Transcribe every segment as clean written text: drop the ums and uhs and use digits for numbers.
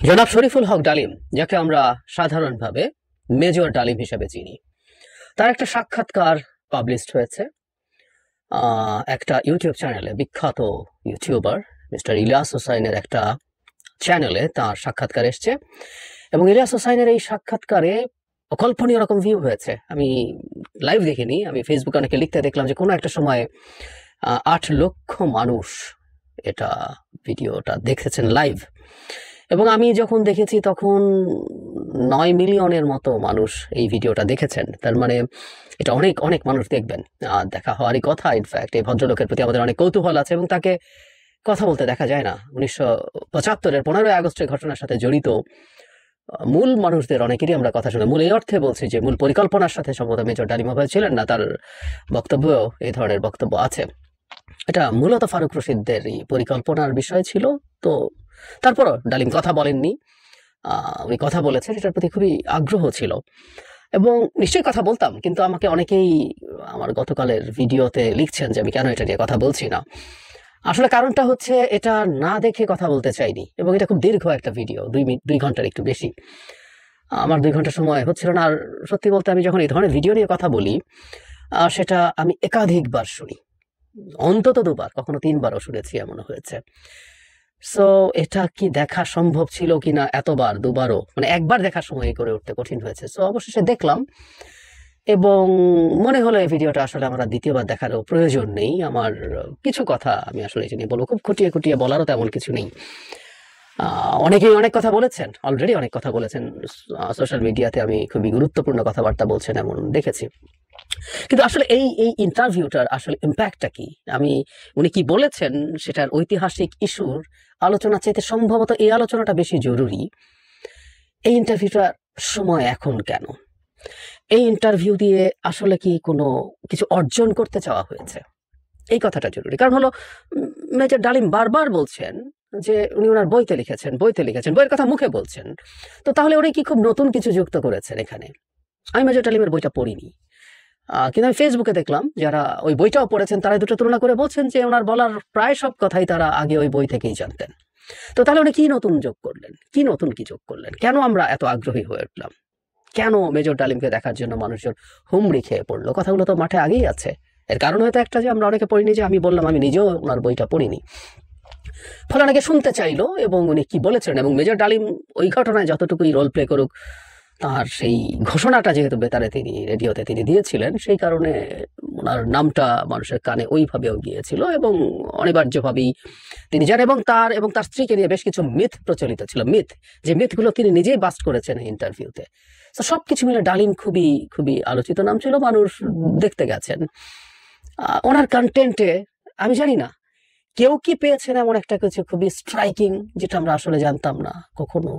জনাব শরীফুল হক ডালিম, যাকে আমরা সাধারণভাবে মেজর ডালিম হিসেবে চিনি, তার একটা সাক্ষাৎকার পাবলিশড হয়েছে একটা ইউটিউব চ্যানেলে। বিখ্যাত ইউটিউবার মিস্টার ইলিয়াস হোসাইনের একটা চ্যানেলে তার সাক্ষাৎকার এসছে এবং ইলিয়াস হোসাইনের এই সাক্ষাৎকারে অকল্পনীয় রকম ভিউ হয়েছে। আমি লাইভ দেখিনি, আমি ফেসবুকে অনেকে লিখতে দেখলাম যে কোনো একটা সময় 8 লক্ষ মানুষ এটা ভিডিওটা দেখেছেন লাইভ, এবং আমি যখন দেখেছি তখন 9 মিলিয়নের মতো মানুষ এই ভিডিওটা দেখেছেন। তার মানে এটা অনেক অনেক মানুষ দেখবেন, দেখা হওয়ারই কথা। ইনফ্যাক্ট এই ভদ্রলোকের প্রতি আমাদের অনেক কৌতূহল আছে এবং তাকে কথা বলতে দেখা যায় না। 1975-এর 15ই আগস্টের ঘটনার সাথে জড়িত মূল মানুষদের অনেকেরই আমরা কথা শুনে, মূল এই অর্থে বলছি যে মূল পরিকল্পনার সাথে সম্ভবত মেজর ডালিম ভাই ছিলেন না, তার বক্তব্যেও এই ধরনের বক্তব্য আছে। এটা মূলত ফারুক রশিদদেরই পরিকল্পনার বিষয় ছিল। তো তারপরও ডালিম কথা বলেননি, উনি কথা বলেছেন, এটার প্রতি খুবই আগ্রহ ছিল এবং নিশ্চয়ই কথা বলতাম, কিন্তু আমাকে অনেকেই আমার গতকালের ভিডিওতে লিখছেন যে আমি কেন এটা নিয়ে কথা বলছি না। আসলে কারণটা হচ্ছে এটা না দেখে কথা বলতে চাইনি, এবং এটা খুব দীর্ঘ একটা ভিডিও, 2 ঘন্টার একটু বেশি। আমার 2 ঘন্টা সময় হচ্ছিল না। আর সত্যি বলতে আমি যখন এই ধরনের ভিডিও নিয়ে কথা বলি সেটা আমি একাধিকবার শুনি, অন্তত 2বার, কখনো 3বারও শুনেছি, এমন হয়েছে। সো এটা কি দেখা সম্ভব ছিল কিনা এতবার, 2বারও, মানে একবার দেখার সময় করে উঠতে কঠিন হয়েছে। সো অবশেষে দেখলাম এবং মনে হলো এই ভিডিওটা আসলে আমরা দ্বিতীয়বার দেখারও প্রয়োজন নেই। আমার কিছু কথা আমি আসলে এটা নিয়ে বলবো, খুব খুঁটিয়ে খুঁটিয়ে বলারও তেমন কিছু নেই। অনেকেই অনেক কথা বলেছেন, অলরেডি অনেক কথা বলেছেন সোশ্যাল মিডিয়াতে, আমি খুবই গুরুত্বপূর্ণ কথাবার্তা বলছেন এমন দেখেছি। কিন্তু আসলে এই ইন্টারভিউটার আসলে ইম্প্যাক্টটা কি, উনি কি বলেছেন সেটার ঐতিহাসিক ইস্যুর আলোচনা চাইতে সম্ভবত এই আলোচনাটা বেশি জরুরি। এই ইন্টারভিউটার সময় এখন কেন? এই ইন্টারভিউ দিয়ে আসলে কি কোনো কিছু অর্জন করতে চাওয়া হয়েছে? এই কথাটা জরুরি। কারণ হলো মেজর ডালিম বারবার বলছেন যে উনি ওনার বইতে লিখেছেন, বইয়ের কথা মুখে বলছেন। তো তাহলে উনি কি খুব নতুন কিছু যুক্ত করেছেন এখানে? আমি মেজর ডালিমের বইটা পড়িনি, কিন্তু আমি ফেসবুকে দেখলাম যারা ওই বইটাও পড়েছেন তারা দুটো তুলনা করে বলছেন যে ওনার বলার প্রায় সব কথাই তারা আগে ওই বই থেকেই জানতেন। তো তাহলে উনি কি নতুন যোগ করলেন, কি যোগ করলেন? কেন আমরা এত আগ্রহী হয়ে উঠলাম? কেন মেজর ডালিমকে দেখার জন্য মানুষজন হুমড়ি খেয়ে পড়লো? কথাগুলো তো মাঠে আগেই আছে। এর কারণ হয়তো একটা যে আমরা অনেকে পড়িনি, যে আমি বললাম আমি নিজেও ওনার বইটা পড়িনি, ফলে অনেকে শুনতে চাইলো এবং উনি কি বলেছেন। এবং মেজর ডালিম ওই ঘটনায় যতটুকুই রোল প্লে করুক, তার সেই ঘোষণাটা যেহেতু বেতারে রেডিওতে তিনি দিয়েছিলেন, সেই কারণে ওনার নামটা মানুষের কানে ওইভাবেও গিয়েছিল এবং অনিবার্যভাবেই তিনি জানেন। এবং তার স্ত্রীকে নিয়ে বেশ কিছু মিথ প্রচলিত ছিল, যে মিথগুলো তিনি নিজেই বাস্ট করেছেন এই ইন্টারভিউতে। তো সবকিছু মিলে ডালিম খুবই খুবই আলোচিত নাম ছিল, মানুষ দেখতে গেছেন। ওনার কন্টেন্টে আমি জানি না কেউ কি পেয়েছেন এমন একটা কিছু খুবই স্ট্রাইকিং, যেটা আমরা আসলে জানতাম না কখনো।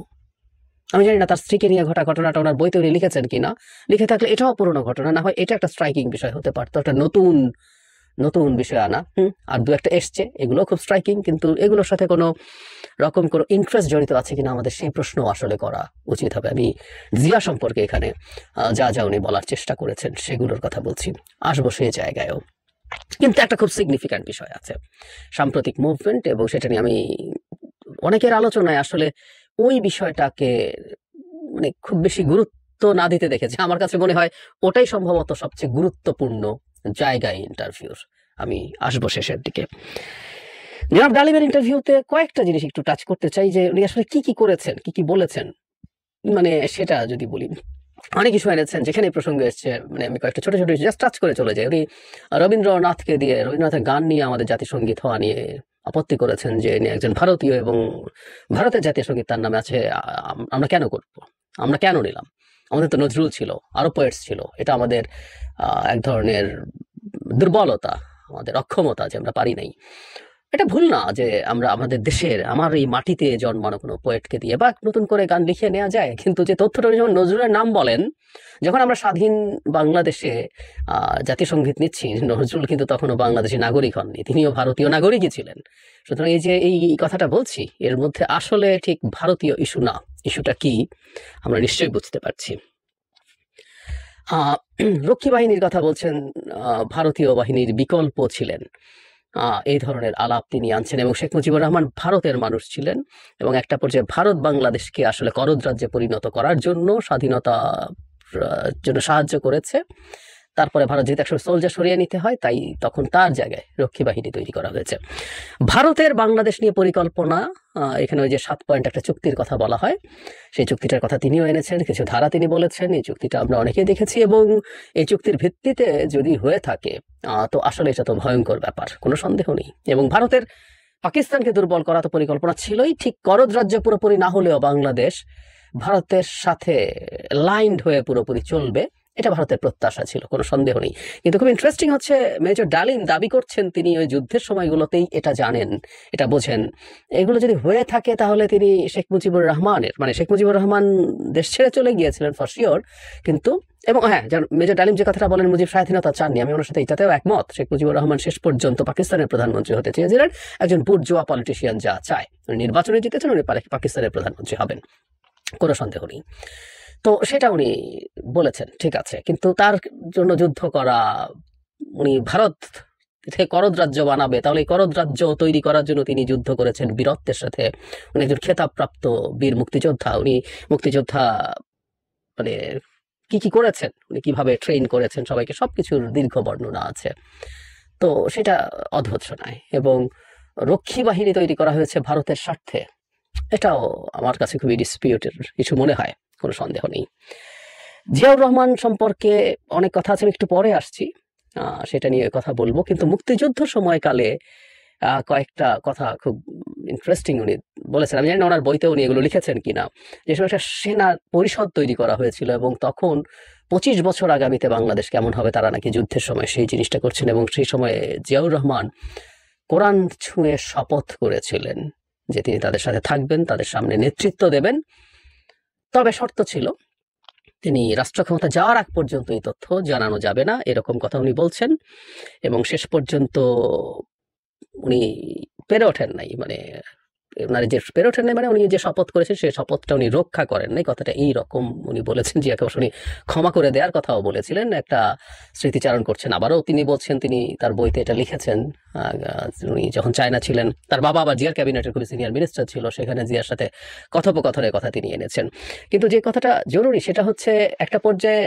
আমি জানি না তার স্ত্রীকে নিয়ে ঘটনাটা ওনার বইতে উনি লিখেছেন কিনা, লিখে থাকলে এটাও পুরোনো ঘটনা, না হয় এটা একটা স্ট্রাইকিং বিষয় হতে পারতো, একটা নতুন বিষয় আনা। আর 2-একটা এসছে, এগুলো খুব স্ট্রাইকিং, কিন্তু এগুলোর সাথে কোনো রকম কোনো ইন্টারেস্ট জড়িত আছে কিনা আমাদের সেই প্রশ্ন আসলে করা উচিত হবে। আমি জিয়া সম্পর্কে এখানে যা উনি বলার চেষ্টা করেছেন সেগুলোর কথা বলছি, আসবো সেই জায়গায়ও। কিন্তু একটা খুব সিগনিফিক্যান্ট বিষয় আছে, সাম্প্রতিক মুভমেন্ট, এবং সেটা নিয়ে আমি অনেকের আলোচনায় আসলে ওই বিষয়টাকে মানে খুব বেশি গুরুত্ব না দিতে দেখেছি। আমার কাছে মনে হয় ওটাই সম্ভবত সবচেয়ে গুরুত্বপূর্ণ জায়গায় ইন্টারভিউর। আমি আসবো শেষের দিকে। জনাব ডালিমের ইন্টারভিউতে কয়েকটা জিনিস একটু টাচ করতে চাই, যে উনি আসলে কি করেছেন, কি বলেছেন, মানে সেটা যদি বলি। অনেক কিছু এনেছেন যেখানে প্রসঙ্গ এসছে, মানে আমি কয়েকটা ছোট জাস্ট টাচ করে চলে যাই। উনি রবীন্দ্রনাথকে দিয়ে, রবীন্দ্রনাথের গান নিয়ে আমাদের জাতীয় সঙ্গীত হওয়া নিয়ে আপত্তি করেছেন, যে ইনি একজন ভারতীয় এবং ভারতের জাতীয় সঙ্গীত তার নামে আছে, আমরা কেন করবো, আমরা কেন নিলাম? আমাদের তো নজরুল ছিল, আরো পোয়েটস ছিল। এটা আমাদের এক ধরনের দুর্বলতা, আমাদের অক্ষমতা যে আমরা পারি নাই। এটা ভুল না যে আমরা আমাদের দেশের, আমার এই মাটিতে জন্মানো কোনো পোয়েটকে দিয়ে বা নতুন করে গান লিখে নেওয়া যায়, কিন্তু যে তথ্যটা যখন নজরুলের নাম বলেন, যখন আমরা স্বাধীন বাংলাদেশে জাতীয় সঙ্গীত নিচ্ছি, নজরুল কিন্তু তখনও বাংলাদেশী নাগরিক হননি, তিনিও ভারতীয় নাগরিকই ছিলেন। সুতরাং এই কথাটা বলছি, এর মধ্যে আসলে ঠিক ভারতীয় ইস্যু না, ইস্যুটা কি আমরা নিশ্চয়ই বুঝতে পারছি। রক্ষী বাহিনীর কথা বলছেন, ভারতীয় বাহিনীর বিকল্প ছিলেন। এই ধরনের আলাপ তিনি আনছেন। এবং শেখ মুজিবুর রহমান ভারতের মানুষ ছিলেন এবং একটা পর্যায়ে ভারত বাংলাদেশকে আসলে করদ রাজ্যে পরিণত করার জন্য স্বাধীনতা জন্য সাহায্য করেছে। তারপরে ভারত যেহেতু একসময় সোলজার সরিয়ে নিতে হয়, তাই তখন তার জায়গায় রক্ষী বাহিনী তৈরি করা হয়েছে। ভারতের বাংলাদেশ নিয়ে পরিকল্পনা, এখানে ওই যে 7 পয়েন্ট একটা চুক্তির কথা বলা হয়, সেই চুক্তিটার কথা তিনিও এনেছেন, কিছু ধারা তিনি বলেছেন। এই চুক্তিটা আমরা অনেকেই দেখেছি এবং এই চুক্তির ভিত্তিতে যদি হয়ে থাকে তো আসলে এটা তো ভয়ঙ্কর ব্যাপার, কোনো সন্দেহ নেই। এবং ভারতের পাকিস্তানকে দুর্বল করা তো পরিকল্পনা ছিলই, ঠিক করদ রাজ্য পুরোপুরি না হলেও বাংলাদেশ ভারতের সাথে লাইনড হয়ে পুরোপুরি চলবে, এটা ভারতের প্রত্যাশা ছিল, কোনো সন্দেহ নেই। কিন্তু খুব ইন্টারেস্টিং হচ্ছে, মেজর ডালিম দাবি করছেন তিনি ওই যুদ্ধের সময়গুলোতেই এটা জানেন, এটা বোঝেন। এগুলো যদি হয়ে থাকে তাহলে তিনি শেখ মুজিবুর রহমানের, মানে শেখ মুজিবুর রহমান দেশ ছেড়ে চলে গিয়েছিলেন ফর শিওর, কিন্তু এবং হ্যাঁ, মেজর ডালিম যে কথাটা বলেন মুজিব স্বাধীনতা চাননি, আমি ওনার সাথে এটাতেও একমত। শেখ মুজিবুর রহমান শেষ পর্যন্ত পাকিস্তানের প্রধানমন্ত্রী হতে চেয়েছিলেন, একজন বুর্জোয়া পলিটিশিয়ান যা চায়। নির্বাচনে জিতেছেন, উনি পাকিস্তানের প্রধানমন্ত্রী হবেন, কোনো সন্দেহ নেই। তো সেটা উনি বলেছেন, ঠিক আছে, কিন্তু তার জন্য যুদ্ধ করা, উনি ভারত থেকে করদ রাজ্য বানাবে, তাহলে এই করদ রাজ্য তৈরি করার জন্য তিনি যুদ্ধ করেছেন বীরত্বের সাথে। উনি একজন খেতাবপ্রাপ্ত বীর মুক্তিযোদ্ধা। উনি মুক্তিযোদ্ধা মানে কি কি করেছেন, উনি কিভাবে ট্রেন করেছেন সবাইকে, সবকিছুর দীর্ঘ বর্ণনা আছে। তো সেটা অদ্ভুত শোনায়। এবং রক্ষী বাহিনী তৈরি করা হয়েছে ভারতের স্বার্থে, এটাও আমার কাছে খুবই ডিসপিউটেড কিছু মনে হয়, কোনো সন্দেহ নেই। জিয়াউর রহমান সম্পর্কে অনেক কথা আছে, আমি একটু পরে আসছি, সেটা নিয়ে কথা বলবো। কিন্তু মুক্তিযুদ্ধ সময়কালে কয়েকটা কথা খুব ইন্টারেস্টিং উনি বলেছেন। আমি জানি না ওনার বইতে উনি এগুলো লিখেছেন কিনা। যে সময় একটা সেনা পরিষদ তৈরি করা হয়েছিল এবং তখন 25 বছর আগামীতে বাংলাদেশ কেমন হবে তারা নাকি যুদ্ধের সময় সেই জিনিসটা করছেন। এবং সেই সময় জিয়াউর রহমান কোরআন ছুঁয়ে শপথ করেছিলেন যে তিনি তাদের সাথে থাকবেন, তাদের সামনে নেতৃত্ব দেবেন, তবে শর্ত ছিল তিনি রাষ্ট্র ক্ষমতা যাওয়ার আগ পর্যন্ত এই তথ্য জানানো যাবে না, এরকম কথা উনি বলছেন। এবং শেষ পর্যন্ত উনি পেরে ওঠেন নাই, মানে ওনার যে পেরে ওঠেন নাই মানে উনি যে শপথ করেছেন সেই শপথটা উনি রক্ষা করেন নাই, কথাটা এইরকম উনি বলেছেন। যে একে উনি ক্ষমা করে দেওয়ার কথাও বলেছিলেন, একটা স্মৃতিচারণ করছেন। আবারও তিনি বলছেন, তিনি তার বইতে এটা লিখেছেন, উনি যখন চায়না ছিলেন, তার বাবা আবার জিয়ার ক্যাবিনেটের খুবই সিনিয়র মিনিস্টার ছিল, সেখানে জিয়ার সাথে কথোপকথনের কথা তিনি এনেছেন। কিন্তু যে কথাটা জরুরি সেটা হচ্ছে, একটা পর্যায়ে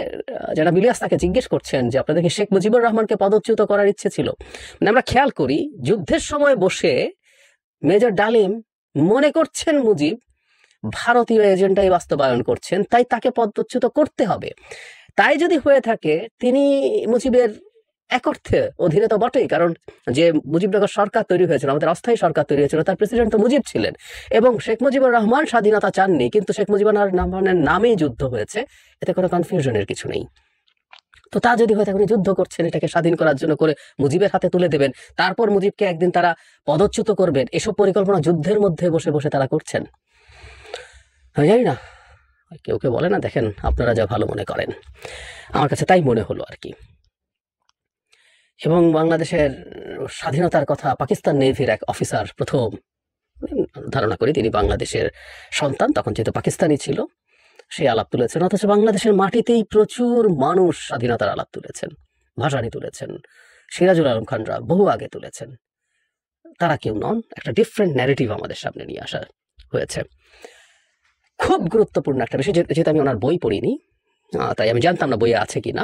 যারা মিলিয়াস তাকে জিজ্ঞেস করছেন যে আপনাদের কি শেখ মুজিবুর রহমানকে পদচ্যুত করার ইচ্ছে ছিল? মানে আমরা খেয়াল করি, যুদ্ধের সময় বসে মেজর ডালিম মনে করছেন মুজিব ভারতীয় এজেন্ডাই বাস্তবায়ন করছেন, তাই তাকে পদচ্যুত করতে হবে। তাই যদি হয়ে থাকে তিনি মুজিবের এক অর্থে অধীনে তো বটেই, কারণ যে মুজিবনগর সরকার তৈরি হয়েছিল, আমাদের অস্থায়ী সরকার তৈরি হয়েছিল, তার প্রেসিডেন্ট তো মুজিব ছিলেন। এবং শেখ মুজিবুর রহমান স্বাধীনতা চাননি, কিন্তু শেখ মুজিবুর রহমানের নামেই যুদ্ধ হয়েছে, এতে কোনো কনফিউশনের কিছু নেই। তো তা যদি হয়ে থাকে উনি যুদ্ধ করছেন এটাকে স্বাধীন করার জন্য করে মুজিবের হাতে তুলে দেবেন, তারপর মুজিবকে একদিন তারা পদচ্যুত করবেন, এসব পরিকল্পনা যুদ্ধের মধ্যে বসে বসে তারা করছেন। আমি জানি না, কেউ কেউ বলে না, দেখেন আপনারা যা ভালো মনে করেন, আমার কাছে তাই মনে হলো আর কি। এবং বাংলাদেশের স্বাধীনতার কথা পাকিস্তান নেভির এক অফিসার প্রথম, ধারণা করি তিনি বাংলাদেশের সন্তান, তখন যেহেতু পাকিস্তানি ছিল, সেই আলাপ তুলেছেন। অথচ বাংলাদেশের মাটিতেই প্রচুর মানুষ স্বাধীনতার আলাপ তুলেছেন, ভাসানী তুলেছেন, সিরাজুল আলম খানরা বহু আগে তুলেছেন। তারা কেউ নন, একটা ডিফারেন্ট ন্যারেটিভ আমাদের সামনে নিয়ে আসা হয়েছে। খুব গুরুত্বপূর্ণ একটা বিষয়, যেহেতু আমি ওনার বই পড়িনি তাই আমি জানতাম না বইয়ে আছে কিনা।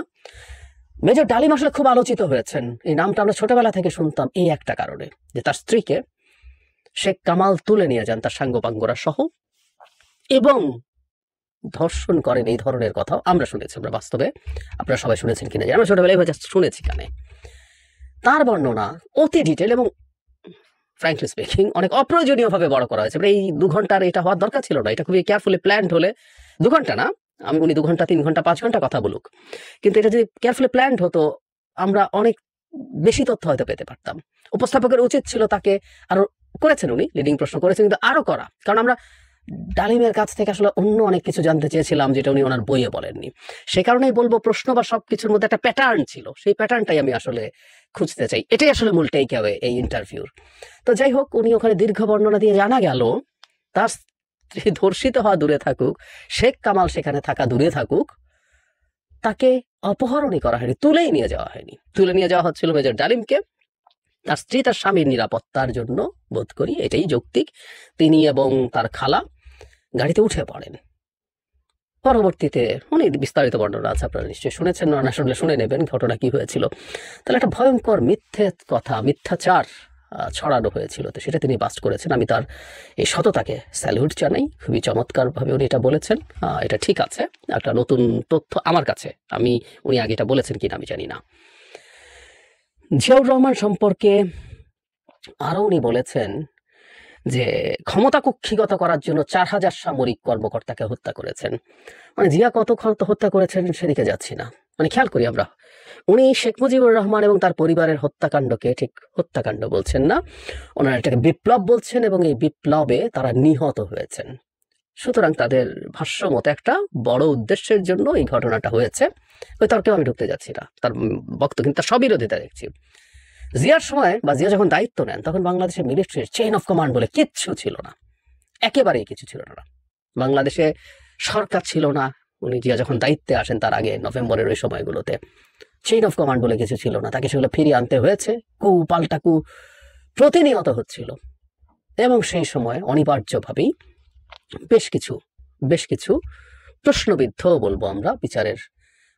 মেজর ডালিম আসলে খুব আলোচিত হয়েছেন, এই নামটা আমরা ছোটবেলা থেকে শুনতাম এই একটা কারণে, যে তার স্ত্রীকে শেখ কামাল তুলে নিয়ে যান তার সাঙ্গপাঙ্গরা সহ, এবং ধর্ষণ করেন, এই ধরনের কথাও আমরা শুনেছি। আমরা বাস্তবে, আপনারা সবাই শুনেছেন কিনা আমরা ছোটবেলায় শুনেছি কানে। তার বর্ণনা অতি ডিটেল এবং ফ্র্যাঙ্কলি স্পিকিং অনেক অপ্রয়োজনীয়ভাবে বড় করা হয়েছে। এই 2 ঘন্টার এটা হওয়ার দরকার ছিল না, এটা খুবই কেয়ারফুলি প্ল্যান্ড হলে 2 ঘন্টা না, আমি উনি 2 ঘন্টা 3 ঘন্টা 5 ঘন্টা কথা বলুক, কিন্তু এটা যদি কেয়ারফুলি প্ল্যান্ড হতো আমরা অনেক বেশি তথ্য হয়তো পেতে পারতাম। উপস্থাপকের উচিত ছিল তাকে আরো, করেছেন উনি লিডিং প্রশ্ন করেছেন, কিন্তু আরো করা, কারণ আমরা ডালিমের কাছ থেকে আসলে অন্য অনেক কিছু জানতে চেয়েছিলাম যেটা উনি ওনার বইয়ে বলেননি। সে কারণেই বলবো, প্রশ্ন বা সবকিছুর মধ্যে একটা প্যাটার্ন ছিল, সেই প্যাটার্নটাই আমি আসলে খুঁজতে চাই, এটাই আসলে মূল টেক অ্যাওয়ে এই ইন্টারভিউর। তো যাই হোক, উনি ওখানে দীর্ঘ বর্ণনা দিয়ে জানা গেল তার স্ত্রী ধর্ষিত হওয়া দূরে থাকুক, শেখ কামাল সেখানে থাকা দূরে থাকুক, তাকে অপহরণই করা হয়নি, তুলেই নিয়ে যাওয়া হয়নি। তুলে নিয়ে যাওয়া হচ্ছিল মেজর ডালিমকে, তার স্ত্রী তার স্বামীর নিরাপত্তার জন্য বোধ করি এটাই যৌক্তিক তিনি এবং তার খালা গাড়িতে উঠে পড়েন। পরবর্তীতে অনেক বিস্তারিত বর্ণনা আছে, আপনারা নিশ্চয়ই শুনেছেন, না শুনলে শুনে নেবেন ঘটনা কি হয়েছিল। তাহলে একটা ভয়ঙ্কর মিথ্যে কথা, মিথ্যাচার ছড়ানো হয়েছিল, তো সেটা তিনি বাস্ট করেছেন। আমি তার এই সততাকে স্যালিউট জানাই, খুবই চমৎকারভাবে উনি এটা বলেছেন। এটা ঠিক আছে, একটা নতুন তথ্য আমার কাছে, উনি আগে এটা বলেছেন কিনা আমি জানি না। জিয়াউর রহমান সম্পর্কে আরো উনি বলেছেন যে ক্ষমতা কুক্ষিগত করার জন্য 4000 সামরিক কর্মকর্তাকে হত্যা করেছেন। মানে জিয়া কত হত্যা করেছেন সেদিকে যাচ্ছি না, মানে খেয়াল করি আমরা, উনি শেখ মুজিবুর রহমান এবং তার পরিবারের হত্যাকাণ্ডকে ঠিক হত্যাকাণ্ড বলছেন না, ওনারা এটাকে বিপ্লব বলছেন, এবং এই বিপ্লবে তারা নিহত হয়েছেন। সুতরাং তাদের ভাষ্য মতে একটা বড় উদ্দেশ্যের জন্য এই ঘটনাটা হয়েছে। ওই তর্কেও আমি ঢুকতে যাচ্ছি না, তার বক্তব্য কিন্তু তার সবিরোধিতা দেখছি। জিয়ার সময় বা জিয়া যখন দায়িত্ব নেন তখন বাংলাদেশের মিলিটারির চেইন অফ কমান্ড বলে কিচ্ছু ছিল না, একেবারেই কিছু ছিল না। বাংলাদেশে সরকার ছিল না। উনি জিয়া যখন দায়িত্বে আসেন তার আগে নভেম্বরের ওই সময়গুলোতে চেইন অফ কমান্ড বলে কিছু ছিল না, তাকে সেগুলো ফিরিয়ে আনতে হয়েছে। কু পাল্টা কু প্রতিনিয়ত হচ্ছিল, এবং সেই সময় অনিবার্যভাবেই বেশ কিছু প্রশ্নবিদ্ধ বলবো আমরা বিচারের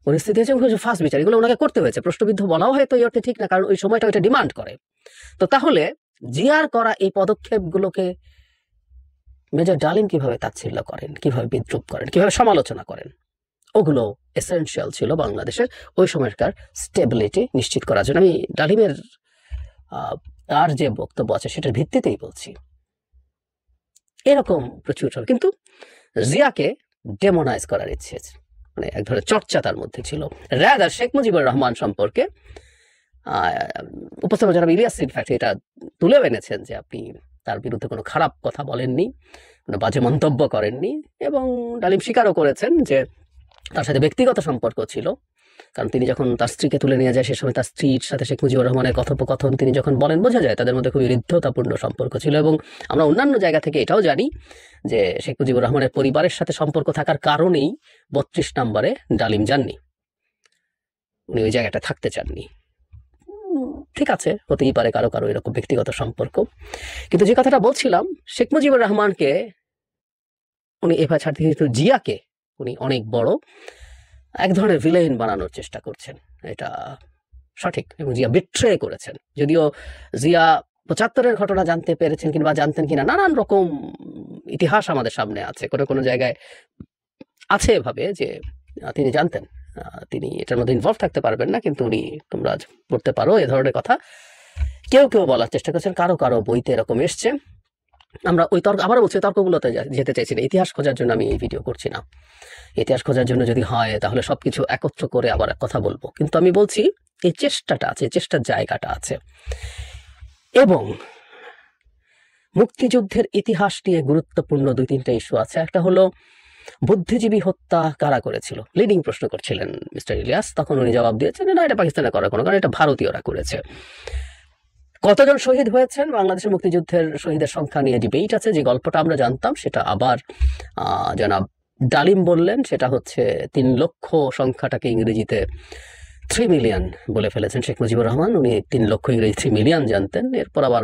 পরিস্থিতি হয়েছে, ফার্স্ট বিচার এগুলো ওনাকে করতে হয়েছে। প্রশ্নবিদ্ধ বলাও হয়তো এই অর্থে ঠিক না, কারণ ওই সময়টা ওইটা ডিমান্ড করে। তো তাহলে জিয়ার করা এই পদক্ষেপগুলোকে মেজর ডালিম কিভাবে তাচ্ছিল্য করেন, কিভাবে বিদ্রুপ করেন, কিভাবে সমালোচনা করেন, ওগুলো এসেনশিয়াল ছিল বাংলাদেশের ওই সময়কার স্টেবিলিটি নিশ্চিত করার জন্য। আমি ডালিমের তার যে বক্তব্য আছে সেটার ভিত্তিতেই বলছি। এরকম প্রচুর, কিন্তু জিয়াকে ডেমোনাইজ করার ইচ্ছে, মানে এক ধরনের চর্চা তার মধ্যে ছিল। রাদার শেখ মুজিবুর রহমান সম্পর্কে উপস্থাপক জনাব ইলিয়াস ইনফ্যাক্ট এটা তুলেও এনেছেন যে আপনি তার বিরুদ্ধে কোনো খারাপ কথা বলেননি, কোনো বাজে মন্তব্য করেননি, এবং ডালিম স্বীকারও করেছেন যে তার সাথে ব্যক্তিগত সম্পর্ক ছিল। কারণ তিনি যখন তার স্ত্রীকে তুলে নিয়ে যায় সে সময় তার স্ত্রীর সাথে শেখ মুজিবুর রহমানের কথোপকথন তিনি যখন বলেন বোঝা যায় তাদের মধ্যে খুবই হৃদ্যতাপূর্ণ সম্পর্ক ছিল। এবং আমরা অন্যান্য জায়গা থেকে এটাও জানি যে শেখ মুজিবুর রহমানের পরিবারের সাথে সম্পর্ক থাকার কারণেই 32 নম্বরে ডালিম যাননি, উনি ওই জায়গাটা থাকতে চাননি। ঠিক আছে, হতেই পারে কারো কারো এরকম ব্যক্তিগত সম্পর্ক। কিন্তু যে কথাটা বলছিলাম, শেখ মুজিবুর রহমানকে উনি এভাবে ছাড়তে, কিন্তু জিয়াকে উনি অনেক বড় এক ধরনের ভিলেন বানানোর চেষ্টা করছেন, এটা সঠিক। এবং জিয়া বিট্রে করেছেন, যদিও জিয়া 75-এর ঘটনা জানতে পেরেছেন কিংবা জানতেন কিনা, নানান রকম ইতিহাস আমাদের সামনে আছে। কোনো জায়গায় আছে এভাবে যে তিনি জানতেন, তিনি এটার মধ্যে ইনভলভ থাকতে পারবেন না, কিন্তু উনি তোমরা পড়তে পারো এ ধরনের কথা কেউ বলার চেষ্টা করছেন। কারো বইতে এরকম এসছে। আমরা ওই আবারও বলছি তর্কগুলোতে যেতে চাইছি না, ইতিহাস খোঁজার জন্য আমি এই ভিডিও করছি না। ইতিহাস খোঁজার জন্য যদি হয় তাহলে সবকিছু একত্র করে আবার কথা বলবো, কিন্তু আমি বলছি এই চেষ্টাটা আছে, চেষ্টার জায়গাটা আছে। এবং মুক্তিযুদ্ধের ইতিহাস নিয়ে গুরুত্বপূর্ণ 2-3টা ইস্যু আছে। একটা হলো বুদ্ধিজীবী হত্যা কারা করেছিল, লিডিং প্রশ্ন করছিলেন মিস্টার ইলিয়াস, তখন উনি জবাব দিয়েছেন না এটা পাকিস্তানে করার কোনো কারণ, এটা ভারতীয়রা করেছে। কতজন শহীদ হয়েছেন বাংলাদেশের মুক্তিযুদ্ধের শহীদের সংখ্যা নিয়ে ডিবেট আছে। যে গল্পটা আমরা জানতাম সেটা আবার জনাব ডালিম বললেন, সেটা হচ্ছে 3 লক্ষ সংখ্যাটাকে ইংরেজিতে 3 মিলিয়ন বলে ফেলেছেন শেখ মুজিবুর রহমান। উনি 3 লক্ষ ইংরেজি 3 মিলিয়ন জানতেন। এরপর আবার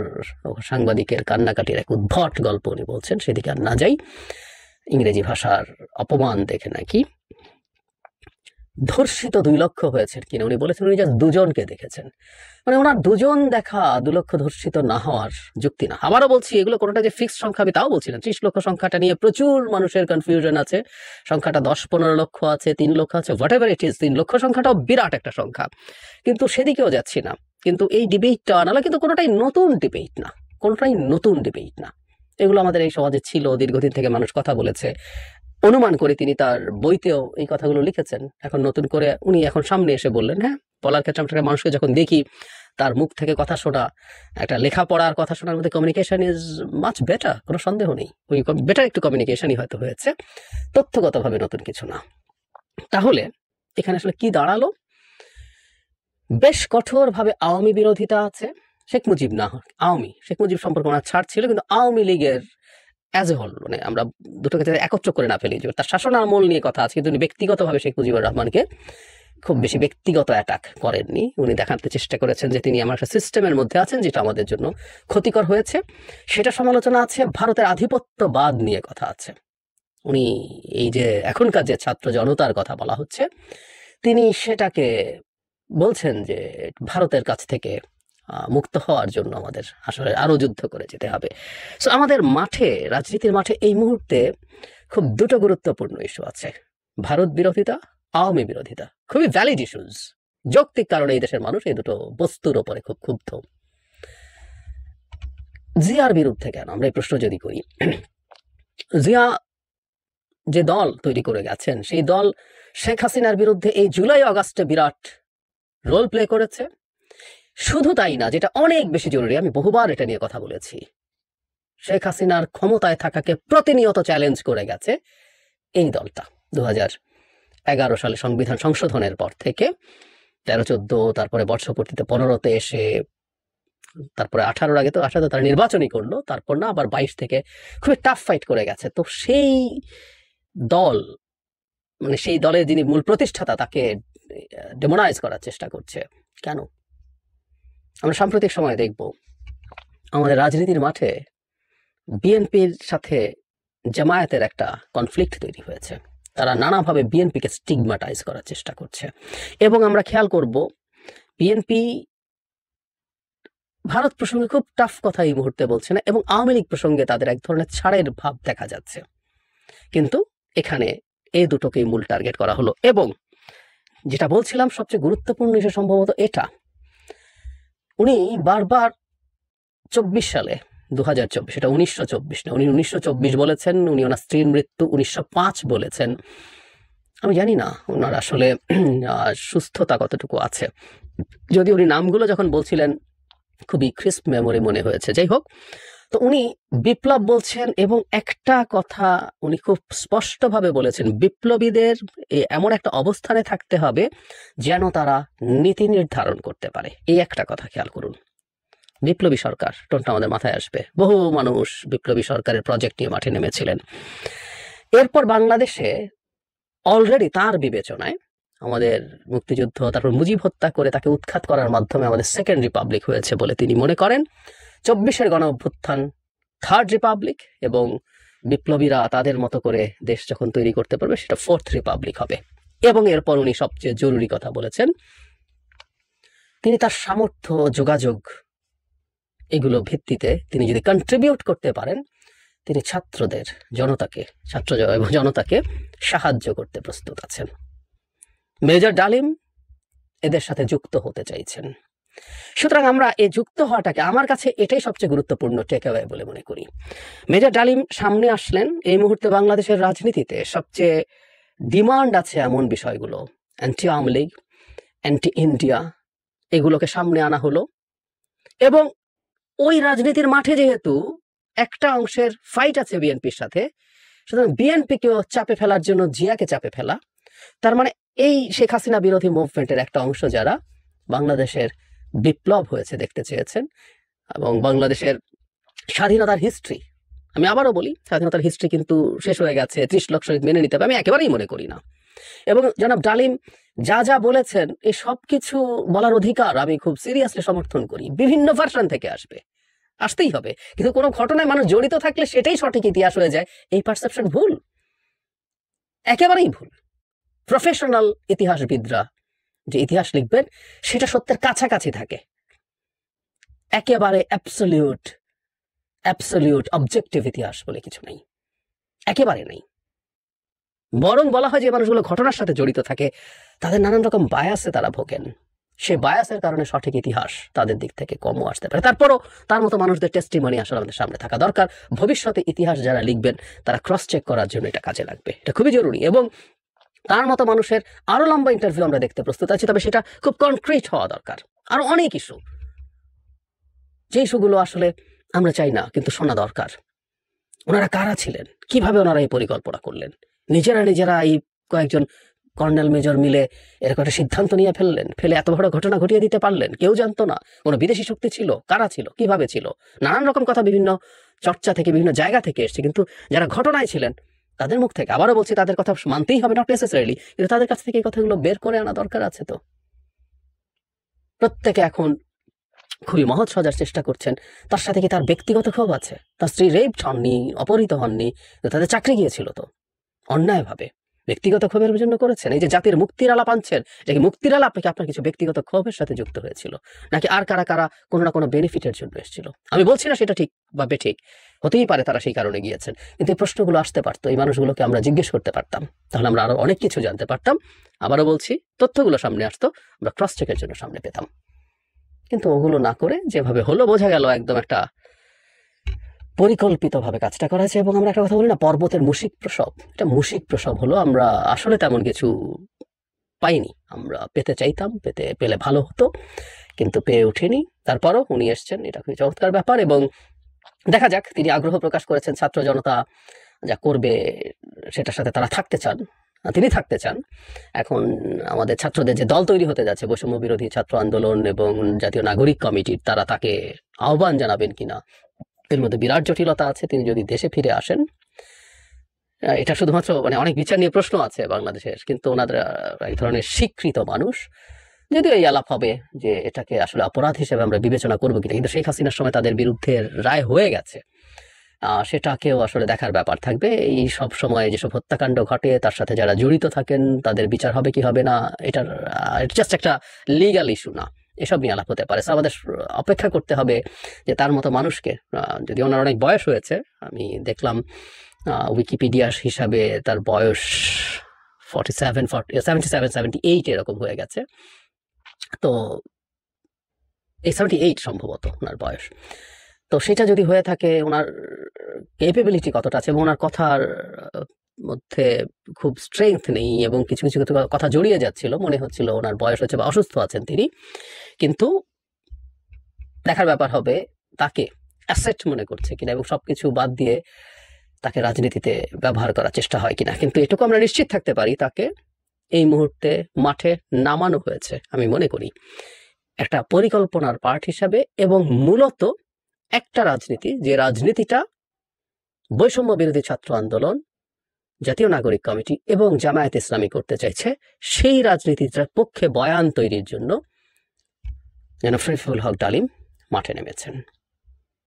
সাংবাদিকের কান্নাকাটির এক উদ্ভট গল্প উনি বলছেন, সেদিকে আর না যাই। ইংরেজি ভাষার অপমান দেখে নাকি ধর্ষিত 2 লক্ষ হয়েছেন কিনা উনি বলেছেন উনি জাস্ট 2 জনকে দেখেছেন। মানে ওনার 2 জন দেখা 2 লক্ষ ধর্ষিত না হওয়ার যুক্তি না। আবারও বলছি এগুলো কোনোটা যে ফিক্সড সংখ্যা আমি তাও বলছি না। 30 লক্ষ সংখ্যাটা নিয়ে প্রচুর মানুষের কনফিউশন আছে। সংখ্যাটা 10-15 লক্ষ আছে, 3 লক্ষ আছে, হোয়াট এভার ইট ইজ। 3 লক্ষ সংখ্যাটাও বিরাট একটা সংখ্যা, কিন্তু সেদিকেও যাচ্ছি না। কিন্তু এই ডিবেটটা নাহলে কিন্তু কোনোটাই নতুন ডিবেট না, এগুলো আমাদের এই সমাজে ছিল, দীর্ঘদিন থেকে মানুষ কথা বলেছে। অনুমান করে তিনি তার বইতেও এই কথাগুলো লিখেছেন। এখন নতুন করে উনি এখন সামনে এসে বললেন, হ্যাঁ বলার ক্ষেত্রে আমরা মানুষকে যখন দেখি তার মুখ থেকে কথা শোনা, একটা লেখাপড়ার কথা শোনার মধ্যে কমিউনিকেশন ইজ মাচ বেটার, কোনো সন্দেহ নেই। ওই বেটার একটু কমিউনিকেশনই হয়তো হয়েছে, তথ্যগতভাবে নতুন কিছু না। তাহলে এখানে আসলে কি দাঁড়ালো? বেশ কঠোরভাবে আওয়ামী বিরোধিতা আছে। শেখ মুজিব সম্পর্কে ওনার ছাড় ছিল, কিন্তু আওয়ামী লীগের অ্যাজ এ হোল, মানে আমরা দুটোকে একত্র করে না ফেলি, তার শাসন আমল নিয়ে কথা আছে, কিন্তু উনি ব্যক্তিগতভাবে শেখ মুজিবুর রহমানকে খুব বেশি ব্যক্তিগত অ্যাটাক করেননি। উনি দেখাতে চেষ্টা করেছেন যে তিনি আমার একটা সিস্টেমের মধ্যে আছেন যেটা আমাদের জন্য ক্ষতিকর হয়েছে, সেটা সমালোচনা আছে। ভারতের আধিপত্যবাদ নিয়ে কথা আছে। উনি এই যে এখনকার যে ছাত্র জনতার কথা বলা হচ্ছে, তিনি সেটাকে বলছেন যে ভারতের কাছ থেকে মুক্ত হওয়ার জন্য আমাদের আসলে আরো যুদ্ধ করে যেতে হবে। সো আমাদের মাঠে, রাজনীতির মাঠে এই মুহূর্তে খুব দুটো গুরুত্বপূর্ণ ইস্যু আছে, ভারত বিরোধিতা, আওয়ামী বিরোধিতা। খুবই ভ্যালিড ইস্যুস, যৌক্তিক কারণে এই দেশের মানুষ এই দুটো বস্তুর ওপরে খুব ক্ষুব্ধ। জিয়ার বিরুদ্ধে কেন আমরা এই প্রশ্ন যদি করি, জিয়া যে দল তৈরি করে গেছেন, সেই দল শেখ হাসিনার বিরুদ্ধে এই জুলাই আগস্টে বিরাট রোল প্লে করেছে। শুধু তাই না, যেটা অনেক বেশি জরুরি, আমি বহুবার এটা নিয়ে কথা বলেছি, শেখ হাসিনার ক্ষমতায় থাকাকে প্রতিনিয়ত চ্যালেঞ্জ করে গেছে এই দলটা। 2011 সালে সংবিধান সংশোধনের পর থেকে 13-14, তারপরে বর্ষপূর্তিতে 15-তে এসে, তারপরে 18-র আগে তো 18-তে তারা নির্বাচনই করলো, তারপর না আবার 22 থেকে খুবই টাফ ফাইট করে গেছে। তো সেই দল, মানে সেই দলের যিনি মূল প্রতিষ্ঠাতা, তাকে ডেমোনাইজ করার চেষ্টা করছে কেন? আমরা সাম্প্রতিক সময় দেখব আমাদের রাজনীতির মাঠে বিএনপির সাথে জামায়াতের একটা কনফ্লিক্ট তৈরি হয়েছে। তারা নানাভাবে বিএনপিকে স্টিগমাটাইজ করার চেষ্টা করছে, এবং আমরা খেয়াল করব বিএনপি ভারত প্রসঙ্গে খুব টাফ কথা এই মুহূর্তে বলছে না, এবং আওয়ামী লীগ প্রসঙ্গে তাদের এক ধরনের ছাড়ের ভাব দেখা যাচ্ছে। কিন্তু এখানে এই দুটোকেই মূল টার্গেট করা হলো। এবং যেটা বলছিলাম সবচেয়ে গুরুত্বপূর্ণ হিসেবে সম্ভবত এটা, উনি বারবার 24 সালে 2024, এটা 1924 না, উনি 1924 বলেছেন, উনি ওনার স্ত্রীর মৃত্যু 1905 বলেছেন। আমি জানি না ওনার আসলে সুস্থতা কতটুকু আছে, যদি উনি নামগুলো যখন বলছিলেন খুবই ক্রিস্প মেমোরি মনে হয়েছে। যাই হোক, তো উনি বিপ্লব বলছেন, এবং একটা কথা উনি খুব স্পষ্টভাবে বলেছেন, বিপ্লবীদের এমন একটা অবস্থানে থাকতে হবে যেন তারা নীতি নির্ধারণ করতে পারে। এই একটা কথা খেয়াল করুন। বিপ্লবী সরকার টোনটা আমাদের মাথায় আসবে, বহু মানুষ বিপ্লবী সরকারের প্রজেক্ট নিয়ে মাঠে নেমেছিলেন। এরপর বাংলাদেশে অলরেডি তার বিবেচনায় আমাদের মুক্তিযুদ্ধ, তারপর মুজিব হত্যা করে তাকে উৎখাত করার মাধ্যমে আমাদের সেকেন্ড রিপাবলিক হয়েছে বলে তিনি মনে করেন। 24-এর গণ অভ্যুত্থান থার্ড রিপাবলিক, এবং বিপ্লবীরা তাদের মতো করে দেশ যখন তৈরি করতে পারবে সেটা ফোর্থ রিপাবলিক হবে। এবং এরপর উনি সবচেয়ে জরুরি কথা বলেছেন, তিনি তার সামর্থ্য, যোগাযোগ, এগুলো ভিত্তিতে তিনি যদি কন্ট্রিবিউট করতে পারেন, তিনি ছাত্রদের, জনতাকে সাহায্য করতে প্রস্তুত আছেন। মেজর ডালিম এদের সাথে যুক্ত হতে চাইছেন। সুতরাং আমরা এই যুক্ত হওয়াটাকে, আমার কাছে এটাই সবচেয়ে গুরুত্বপূর্ণ টেকঅ্যাওয়ে বলে মনে করি। মেজর ডালিম সামনে আসলেন। এই মুহূর্তে বাংলাদেশের রাজনীতিতে সবচেয়ে ডিমান্ড আছে এমন বিষয়গুলো, anti Awami League, anti India, এগুলোকে সামনে আনা হলো। এবং ওই রাজনীতির মাঠে যেহেতু একটা অংশের ফাইট আছে বিএনপির সাথে, সুতরাং বিএনপিকেও চাপে ফেলার জন্য জিয়াকে চাপে ফেলা, তার মানে এই শেখ হাসিনা বিরোধী মুভমেন্টের একটা অংশ যারা বাংলাদেশের বিপ্লব হয়েছে দেখতে চেয়েছেন, এবং বাংলাদেশের স্বাধীনতার হিস্ট্রি, আমি আবারও বলি, স্বাধীনতার হিস্ট্রি কিন্তু শেষ হয়ে গেছে, 30 লাখ শহীদ মেনে নিতে হবে, আমি একেবারেই মনে করি না। এবং জনাব ডালিম যা যা বলেছেন, এই সব কিছু বলার অধিকার আমি খুব সিরিয়াসলি সমর্থন করি। বিভিন্ন ভার্সন থেকে আসতেই হবে, কিন্তু কোনো ঘটনায় মানুষ জড়িত থাকলে সেটাই সঠিক ইতিহাস হয়ে যায়, এই পারসেপশন ভুল, একেবারেই ভুল। প্রফেশনাল ইতিহাসবিদরা যে ইতিহাস লিখবেন সেটা সত্যের কাছাকাছি থাকে, একেবারে অ্যাবসলিউট অবজেক্টিভ ইতিহাস বলে কিছু নেই, একেবারে নেই। বরং বলা হয় যে মানুষগুলো ঘটনার সাথে জড়িত থাকে, তাদের নানান রকম বায়াসে তারা ভোগেন, সে বায়াসের কারণে সঠিক ইতিহাস তাদের দিক থেকে কমও আসতে পারে। তারপরও তার মতো মানুষদের টেস্টিমনি আসলে আমাদের সামনে থাকা দরকার। ভবিষ্যতে ইতিহাস যারা লিখবেন তারা ক্রস চেক করার জন্য এটা কাজে লাগবে, এটা খুবই জরুরি। এবং তার মতো মানুষের আরো লম্বা ইন্টারভিউ আমরা দেখতে প্রস্তুত আছি, তবে সেটা খুব কনক্রিট হওয়া দরকার। আরো অনেক ইস্যু, যে ইস্যুগুলো আসলে আমরা চাই না কিন্তু শোনা দরকার। ওনারা কারা ছিলেন, কিভাবে ওনারা এই পরিকল্পনা করলেন, নিজেরা এই কয়েকজন কর্নেল মেজর মিলে এরকম একটা সিদ্ধান্ত নিয়ে ফেলে এত বড় ঘটনা ঘটিয়ে দিতে পারলেন, কেউ জানতো না, কোনো বিদেশি শক্তি ছিল, কারা ছিল, কিভাবে ছিল, নানান রকম কথা বিভিন্ন চর্চা থেকে, বিভিন্ন জায়গা থেকে এসছে, কিন্তু যারা ঘটনায় ছিলেন তাদের মুখ থেকে, আবারও বলছি তাদের কথা মানতেই হবে, নট নেসেসারিলি, কিন্তু তাদের কাছ থেকে এই কথাগুলো বের করে আনা দরকার আছে। তো প্রত্যেকে এখন খুবই মহৎ সাজার চেষ্টা করছেন। তার সাথে কি তার ব্যক্তিগত ক্ষোভ আছে? তার স্ত্রী রেপড হননি, অপহৃত হননি, তাদের চাকরি গিয়েছিল তো অন্যায়ভাবে, ব্যক্তিগত ক্ষোভের জন্য করেছেন। এই যে জাতির মুক্তির আলাপ আনছেন, এটা কি মুক্তির আলাপ নাকি আপনার কিছু ব্যক্তিগত ক্ষোভের সাথে যুক্ত হয়েছিল, নাকি আর কারা কারা কোনো না কোনো বেনিফিটের জন্য এসেছিল? আমি বলছি না সেটা ঠিক বা বেঠিক, হতেই পারে তারা সেই কারণে গিয়েছেন, কিন্তু এই প্রশ্নগুলো আসতে পারতো, এই মানুষগুলোকে আমরা জিজ্ঞেস করতে পারতাম, তাহলে আমরা আরো অনেক কিছু জানতে পারতাম। আবারও বলছি, তথ্যগুলো সামনে আসতো, আমরা ক্রস চেকের জন্য সামনে পেতাম। কিন্তু ওগুলো না করে যেভাবে হলো, বোঝা গেল একদম একটা পরিকল্পিতভাবে কাজটা করা হয়েছে। এবং আমরা একটা কথা বলি না, পর্বতের মুশিক প্রসব, এটা মুশিক প্রসব হলো। আমরা আসলে তেমন কিছু পাইনি, আমরা পেতে চাইতাম, পেলে ভালো হতো, কিন্তু পেয়ে ওঠেনি। তারপরও উনি এসছেন, এটা খুবই চমৎকার ব্যাপার। এবং দেখা যাক, তিনি আগ্রহ প্রকাশ করেছেন ছাত্র জনতা যা করবে সেটার সাথে তারা থাকতে চান, তিনি থাকতে চান। এখন আমাদের ছাত্রদের যে দল তৈরি হতে যাচ্ছে, বৈষম্য বিরোধী ছাত্র আন্দোলন এবং জাতীয় নাগরিক কমিটির, তারা তাকে আহ্বান জানাবেন কিনা, এর মধ্যে বিরাট জটিলতা আছে। তিনি যদি দেশে ফিরে আসেন, এটা শুধুমাত্র মানে অনেক বিচার নিয়ে প্রশ্ন আছে বাংলাদেশের, কিন্তু ওনাদের এক ধরনের স্বীকৃত মানুষ, যদিও এই আলাপ হবে যে এটাকে আসলে অপরাধ হিসেবে আমরা বিবেচনা করবো কিনা, কিন্তু শেখ হাসিনার সময় তাদের বিরুদ্ধে রায় হয়ে গেছে, সেটাকেও আসলে দেখার ব্যাপার থাকবে। এই সব সময় যেসব হত্যাকাণ্ড ঘটে তার সাথে যারা জড়িত থাকেন তাদের বিচার হবে কি হবে না, এটার জাস্ট একটা লিগ্যাল ইস্যু না, এসব নিয়ে আলাপ হতে পারে। আমাদের অপেক্ষা করতে হবে যে তার মতো মানুষকে, যদি ওনার অনেক বয়স হয়েছে, আমি দেখলাম উইকিপিডিয়া হিসাবে তার বয়স 77 এরকম হয়ে গেছে, তো এই 78 সম্ভবত ওনার বয়স। তো সেটা যদি হয়ে থাকে, ওনার ক্যাপাবিলিটি কতটা আছে, এবং ওনার কথার মধ্যে খুব স্ট্রেংথ নেই, এবং কিছু কিছু কথা জড়িয়ে যাচ্ছিল, মনে হচ্ছিল ওনার বয়স হচ্ছে বা অসুস্থ আছেন তিনি। কিন্তু দেখার ব্যাপার হবে তাকে অ্যাসেট মনে করছে কিনা, এবং সবকিছু বাদ দিয়ে তাকে রাজনীতিতে ব্যবহার করার চেষ্টা হয় কিনা। কিন্তু এটুকু আমরা নিশ্চিত থাকতে পারি, তাকে এই মুহূর্তে মাঠে নামানো হয়েছে আমি মনে করি একটা পরিকল্পনার পার্ট হিসাবে, এবং মূলত একটা রাজনীতি, যে রাজনীতিটা বৈষম্য বিরোধী ছাত্র আন্দোলন, জাতীয় নাগরিক কমিটি এবং জামায়াত ইসলামী করতে চাইছে, সেই রাজনীতিটার পক্ষে বয়ান তৈরির জন্য যেন শরীফুল হক ডালিম মাঠে নেমেছেন।